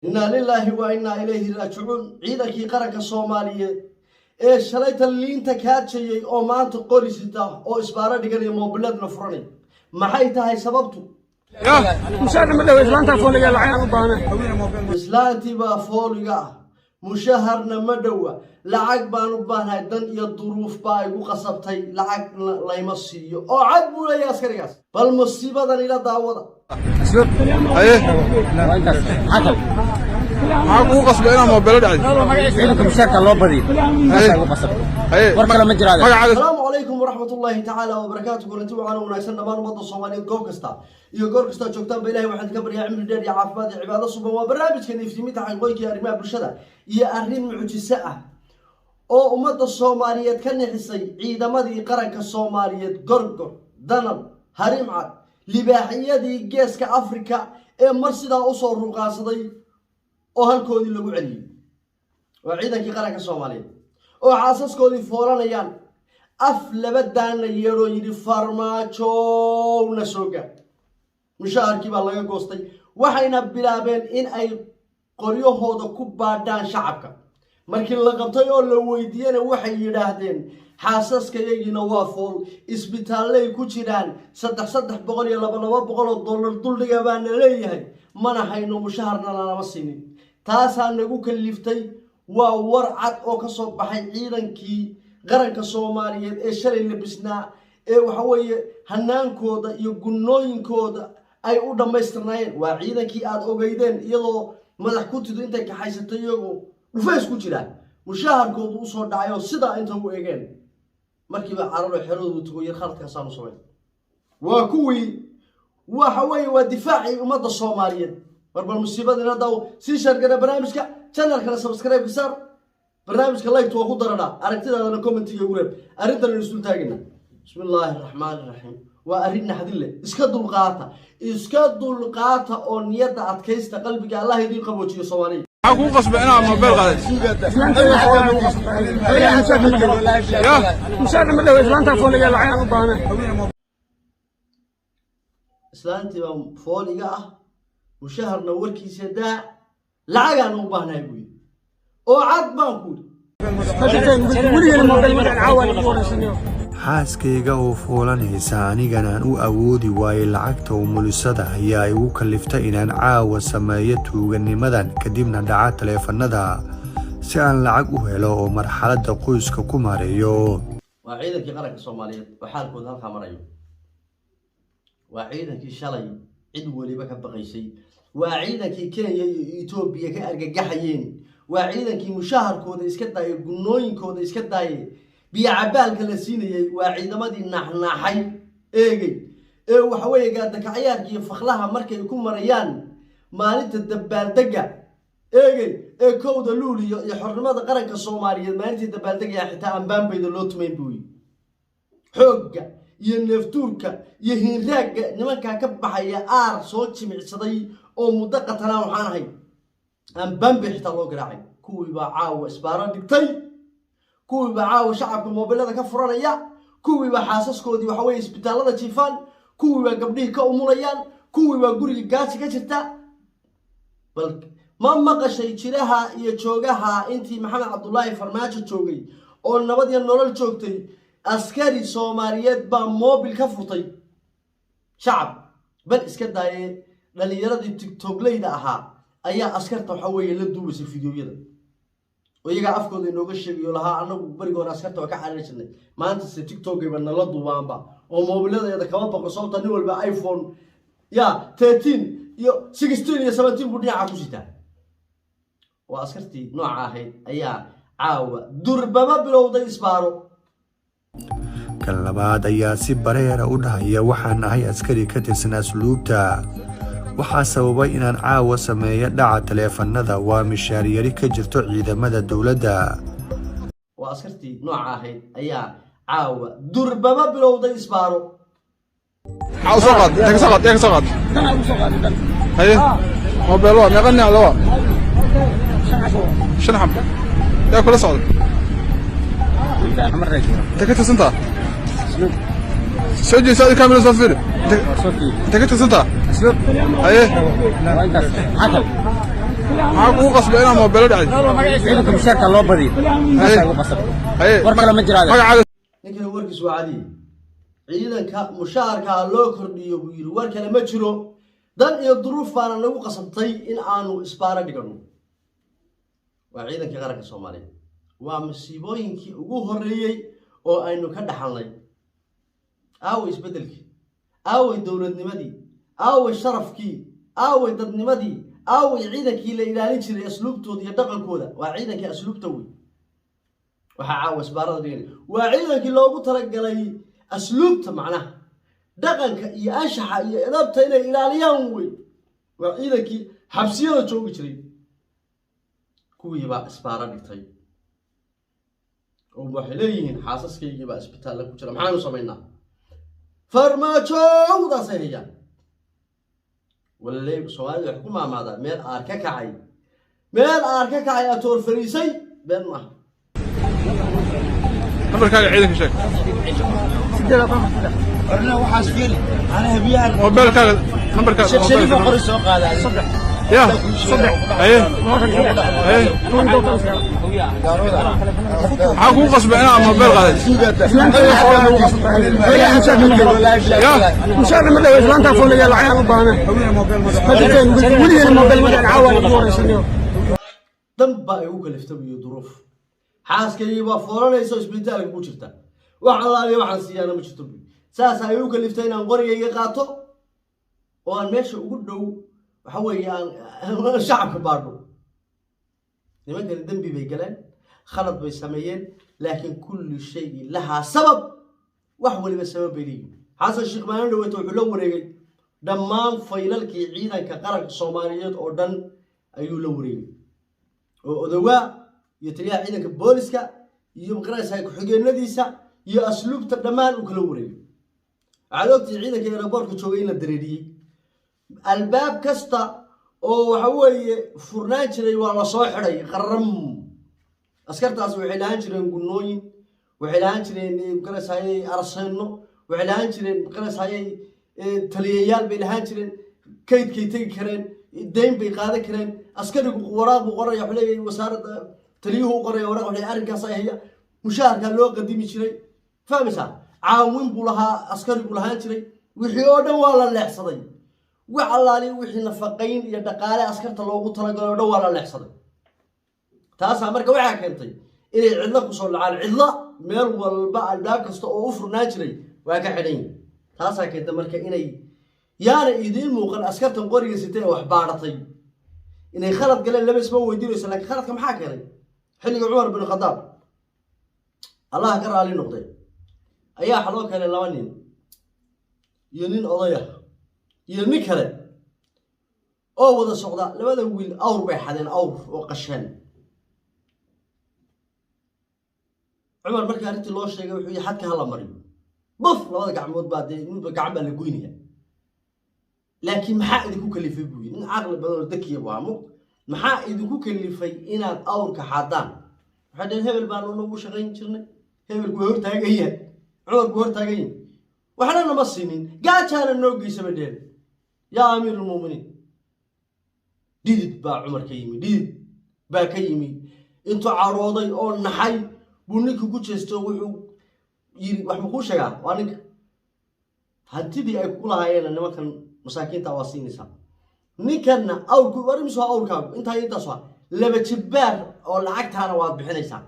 إنا لله وإنا إليه راجعون ciidankii qaranka Soomaaliyeed ee shalayta liinta kaadshayay oo maanta qorisita oo isbaara dhiganay moobiladna furanay maxay tahay sababtu mushaar ma dhaw islaanta fooliga lacag u baahan islaanti ba fooliga mushaharna ma dhawa lacag baan u baahnahay dan iyo duruuf baa igu qasabtay lacag layma siiyo oo cad buu leeyahay askarigaas bal musiibadan ila daawada معكو قصبنا موبايل دعي عيدكم مشاكل لو بدي السلام عليكم ورحمة الله تعالى وبركاته كلنتي وعنا وناسن دمان umada Soomaaliyeed goob kasta iyo goor kasta joogtaan ba Ilaahay waxaan ka baryaa cimri dheer iyo caafimaad iyo cibaado suban waa barnaamijkan iftiiminta xaqooyinka arrimaha bulshada iyo arrin mucjiso ah oo umada Soomaaliyeed ka nixisay ciidamadii qaranka Soomaaliyeed gorgor danab harimcad libaaxiyadii geeska Afrika ee mar sidaa u soo ruqaasaday oo halkoodii lagu celiyay waa ciidankii qaranka Soomaaliyeed oo xaasaskoodii foolanayaan af laba daana yeero yiri farmaajo na sooga mushaarkii baa laga goostay waxayna bilaabeen in ay qoryahooda ku baadhaan shacabka markii la qabtay oo la weydiiyay waxay yiraahdeen xaasaskayagina waa fool isbitaalay ku jiraan 300 iyo 200 dollar duldhiga baan leeyahay mana hayno mushaharna lama siinin taasaan nagu kaliftay waa war cad oo ka soo baxay ciidankii qaranka Soomaaliyeed ee shalay labisnaa ee waxa weeye hanaankooda iyo gunnooyinkooda ay u dhameystirnaayeen waa ciidankii aad ogeydeen iyadoo madax ku tido intay ka haysatay iyagu dhufays ku jiraan mushaharkoodu u soo dhacay oo sida inta u eegeen markiiba cararo xeroodu tugo yar khaladka saanu sameey waa kuwii waxa weeye waa difaaci umada Soomaaliyeed barbal musiibadina daw si shargana barnaamijka channelka subscribe ka saar barnaamijka like to ku darada aragtidaadana comment-iga ugu reeb arintan inuu isku taagina bismillaahir rahmaanir rahiim waa arin naxdin leh iska dulqaata oo niyada adkaysta qalbiga Allah idin qaboojiyo Soomaaliyeed معكو قصبنا موبايل قاعد mushaar ma dhaw islaanta fooliga lacag u baahan islaanti baa fooliga mushaharna warkiisa daa lacagaan u baahnahay buu oo cad baan ku xaaskayga oo foolanaysa anigana aan u awoodi waayay lacagta umulisada ayaa igu kaliftay inaan caawa sameeyo tuuganimadan kadibna dhaca taleefanada si aan lacag u helo oo marxaladda qoyska ku maareeyo waa ciidankii qaranka Soomaaliyeed oo xaalkooda halka marayo waa ciidankii shalay cid waliba ka baqaysay waa ciidankii Kenya iyo Ethiopia ka argagaxayeen waa ciidankii mushaharkooda iska daayay gunnooyinkooda iska daayay biya cabaalka la siinayay waa ciidamadii naxnaxay eegay ee waxa weeye gaadaka ciyaarkii fakhlaha markay ku marayaan maalinta dabaaldega eegay ee kowda luuliyo iyo xornimada qaranka Soomaaliyeed maalintii dabaaldega xitaa aan baanbayda loo tumeyn buuy xoogga iyo neeftuurka iyo hinraaga nimanka ka baxaya aar soo jimicsaday oo muddo qatana waxaan ahay aan baanbay xitaa loo garaacay kuwii baa caawa isbaara dhigtay kuwii baa caawa shacabka moobilada ka furanaya kuwii baa xaasaskoodii waxa weeye isbitaalada jiifaan kuwii baa gabdhihii ka umulayaan kuwii baa guriga gaasi ka jirta bal ma maqashay jiraha iyo joogaha intii Maxamed Cabdullaahi Farmaajo joogay oo nabad iyo nolol joogtay askari Soomaaliyeed baa moobil ka furtay shacab bal iska daayay dhalinyaradii TikTok-leyda ahaa ayaa askarta waxa weeye la duubisay fiidiyoyada oo iyaga afkooda inooga sheegayo laha anagu barigoon askarta waa ka xariir jirnay maanta si TikTok-ayba nala duubaanba oo moobiladeeda kama baqo sababta nin walba iPhone 13 iyo 16 iyo 17 buu dhinaca ku sitaa waa askartii nooca ahayd ayaa caawa durbaba bilowday isbaaro kan labaad ayaa si bareera u dhahaya waxaan ahay askari ka tirsan asluubta waxaa sababay inaan caawa sameeyo dhaca taleefanada waa mishaar yari ka jirto ciidamada dawladda waa askartii nooca ahayd ayaa caawa durbaba bilowday isbaaro عاوز سقط هي موبايل ما يغني على هو شنو حب يا كل صعد انت كنت سنتا سجل سؤال كامل صفر انت كنت سنتا ايه معاك قصب هنا موبايل دعي ciidanka mushaarka loo badiyo Haye. ugu qasab ايه war kale ma jiraan magacaada ninkana warkiis waa cadiy ciidanka mushaharka loo kordhiyo buu yiri war kale ma jiro dan iyo duruuf baana nagu qasabtay in aanu isbaara dhigano waa ciidanka qaranka Soomaaliyeed waa masiibooyinkii ugu horeeyay oo aynu ka dhaxalnay aaway isbedelkii aaway dawladnimadii aaway sharafkii aaway dadnimadii aaway ciidankii la ilaalin jiray asluubtooda iyo dhaqankooda waa ciidankii asluubta weyn waxa caawa isbaarada dhigay waa ciidankii loogu talagalay asluubta macnaha dhaqanka iyo anshaxa iyo edabta inay ilaaliyaan weyn waa ciidankii xabsiyada joogi jiray kuwii baa isbaara dhigtay oo waxay leeyihiin xaasaskaygii baa isbitaalka ku jira maxaanu samaynaa farmaajowdaas ay hayaan walleey Soomaaliya wax ku maamada meel aar ka kacay atoor fariisay been ma نمبركaaga ciidanka sheeg orna waxaas fiili ana habiyaan موبايلكaaga نمبركaaga shariif qori soo qaaday يا ايه ايه معاك قصب هنا موبايل قاعد mushaarka ma dhaweys laanta fooliga lacag u baahan weligeed mobil ma caawan ugu horeysanayo damba ay u kaliftay iyo duruuf xaaskayga waa fooranayso isbitaalka ku jirta wax allaale waxaan siyaana ma jirto saas ay u kaliftay inaan qorigayga qaato oo aan meesha ugu dhow waxa weeyaan shacabka baadho nimankan dambi bay galeen khalad bay sameeyeen laakiin kulli shay laha sabab wax waliba sabab bay leeyihiin xasan sheekh maahan dhaweeto wuxuu la wareegay dhammaan faylalkii ciidanka qaranka Soomaaliyeed oo dhan ayuu la wareegay oo odawaa iyo taliyaha ciidanka booliska iyo maqraysa ku xigeenadiisa iyo asluubta dhammaan uu kala wareegay عادتي عيدك يا ربورك شوقين الدريدي الباب كستا أو حوي فرناجري ولا صاحري قرم أسكرت أسوي حلانجري نقولين وحلانجري مقرس هاي أرسلنا وحلانجري مقرس هاي تليال بالهانجري كيد كيتي كرين الدين بيقاده كرين أسكري وراء وراء يحلي وسارد تليه وراء وراء وحلي أرجع صحيح مشاهد كان لو قديم يشري فاهمسا عاون بولها أسكري بولها جري وحيودا ولا لحصدي وعلالي وحي نفقين يدقالي أسكرت لوغو تلقى ولا لحصدي تاسا مركا وحا كنتي إلي عدلا كسول على عدلا مير والباء الباب كستا أوفر ناجري واكا حدين تاسا كنت مركا إني يانا إيدين موقن أسكرت نقوري ستين وحبارتي إني خلط قلن لبس مو ويدينو يسألك خلط كم حاكري حلق عمر بن الخطاب الله كرر لي نقطة ayaa xaloo kale laba nin iyo nin odaya iyo nin kale oo wada socda labada wiil awr bay xadeen awr oo qashan Umar markii arintii loo sheegay wuxuu yahay xadka hala mariyo buf labada gacmood baa midba gacan baa la goynaya laakiin maxaa idinku kalifay buu nin aqal badan oo dakiya waamo maxaa idinku kalifay inaad awrka xadaan waxaan hebel baan ugu shaqayn jirnay hebel ku hortaagaya عمر بورتاغين وحنا نمسينين قاجانا نوغي سبدين يا امير المؤمنين ديد با عمر كيمي ديد با كيمي انتو عروضي او نحي بونيكو كوجيستو وحو يري wax ma ku sheegaa waa ninka hantidii ay ku lahaayeen nimankan masaakiinta waasiinaysa ninkanna awrku warimiso awrkaagu inta soo laba jibaar oo lacagtaana waad bixinaysaa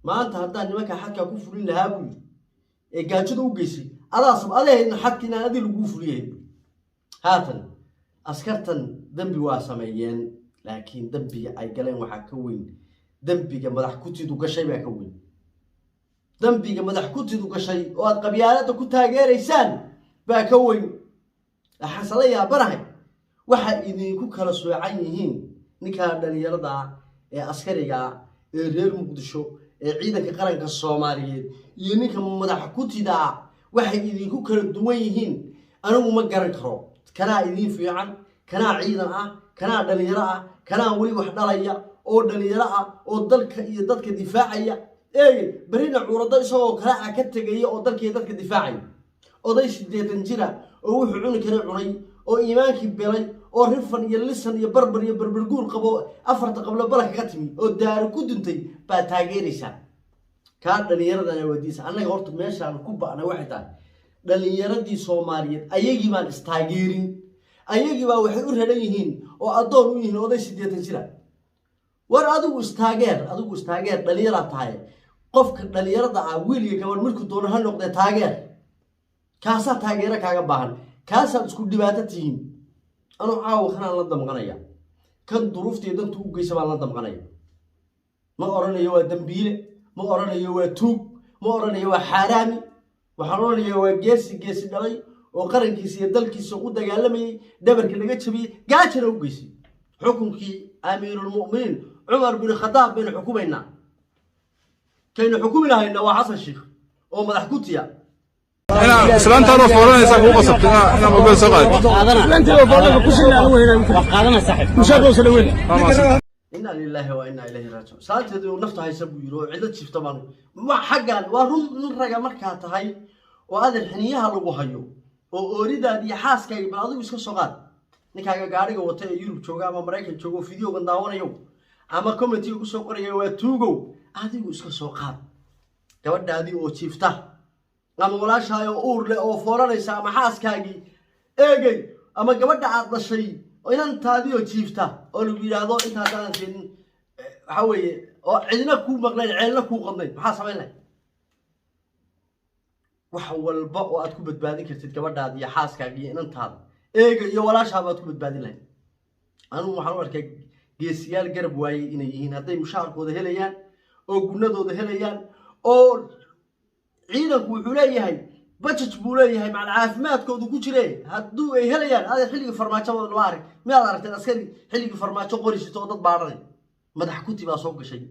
maanta haddaan nimanka xadka ku fulin lahaa buu ee gaajada u geysay adaasab adeeyna xadkina adii lagu fuliyay haatan askartan dambi waa sameeyeen laakiin dambiga ay galeen waxa ka weyn dambiga madax ku tiidu gashay baa ka weyn dambiga madax ku tiidu gashay oo aad qabyaalada ku taageereysaan baa ka weyn xasalaya barahay waxa idinku kala soocan yihiin ninka dhalinyarada ee askariga ee reer Muqdisho ciidanka qaranka Soomaaliyeed iyo ninka madax ku tida waxay idinku kala duwan yihiin anigu ma garan karo kana idin fiican kana ciidan ah kana dhalinyaro ah kana wali wax dhalaya oo dhalinyaro ah oo dalka iyo dadka difaacaya barina curada isagoo kala ka tagay oo dalka iyo dadka difaacaya oday 80 jira oo wuxuu cuni kara cunay oo iimaankii belay oo rifan iyo lisan iyo barbar iyo barbarguur qabo afarta qablo bala kaga timi oo daaro ku duntay baa taageeraysaa kaa dhalinyaradana wadiisa annaga horta meeshaan ku ba'nay waxay tahay dhalinyaradii Soomaaliyeed ayagii baan istaageerin ayagii baa waxay u raran yihiin oo adoon u yihiin oday 80 jira war adigu istaageer dhalinyara tahay qofka dhalinyarada ah wiil iyo gabar markuu doono ha noqdo taageer kaasa taageera kaaga baahan kaasa isku dhibaato tihiin anu caaw xanaan la damqanaya kan duruuftii dantu u geysay baan la damqanaya ma oranayo waa dambiile ma oranayo waa tuug ma oranayo waa xaraami waxaan oranayo waa geesi dhalay oo qarankiisa iyo dalkiisa u dagaalamayay dhabarka laga jabiyay gaajana u geysay xukunkii amiirul mu'miniin Umar bin Khattab bin xukumayna كاين حكومي لهاينا وحسن الشيخ او مدح كوتيا انا سلامت انا فورانيسا كو قصبت انا موبايل سقاط انت لو فاضل كوشنا انا هنا يمكن قادنا صاحب مش هذول سلوين إنا لله وإنا إليه راجعون سالت هذو نفتها يسبوا يروح عدة شفت طبعا ما حقا ورم نرجع مركات هاي وهذا الحنية لو هيو وأريد أن يحاس كي بعضهم يسكت صغار نكاجا قاري وتي يوروب شوجا ما مريكا شوجو فيديو قنداونا يوم أما كومنتي يقصوا قرية وتوجو هذه يسكت صغار تود هذه وشفته أما ولا شيء أور له أو فورا ليس أما حاس كاجي إيه أما قبل عاد الشيء وإن أنت هذه وشفته أولو بيرادو أنت هذا زين حوي عندنا كوب مغلين عندنا كوب قمين بحسب لنا وحول البق وأتكون بتبادل كرتيت قبل هذه حاس كاجي إن أنت هذا إيه ولا شيء أتكون بتبادل لنا أنا محاول كجيسيال قرب واي إنه هذا مشارك وده هليان أو قلنا ده هليان أو عينك وحولي هاي بجت بولي هاي مع العافمات كودو كوتشري هادو اي هليان هذا حلقة فرماتشو الوارك ما عرفت العسكري حلقة فرماتشو قريش توضد بارني ما ضحكوتي با سوق شيء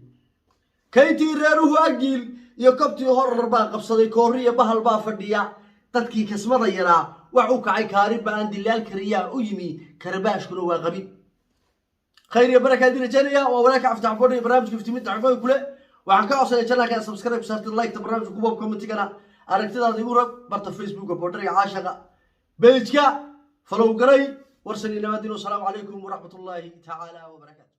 كيتي ريروه اجيل يا كبتي هور با قبصدي كوريه بهل با فديا ددكي كسمدا يرا waxu kacay kaari baan dilaal kariya u yimi karbash kuna waa qabi khayr ya baraka dina janiya waa walaaka aftax fadhi barnaamijka iftiimid tacbay kule waxaan ka codsaday channelka subscribe saartid like barnaamijka kubab comment kana aragtidaada igu rag barta Facebook boodariga caashaqa page-ka follow garay warsan nabadino salaamu calaykum wa rahmatullahi ta'ala wa barakatuh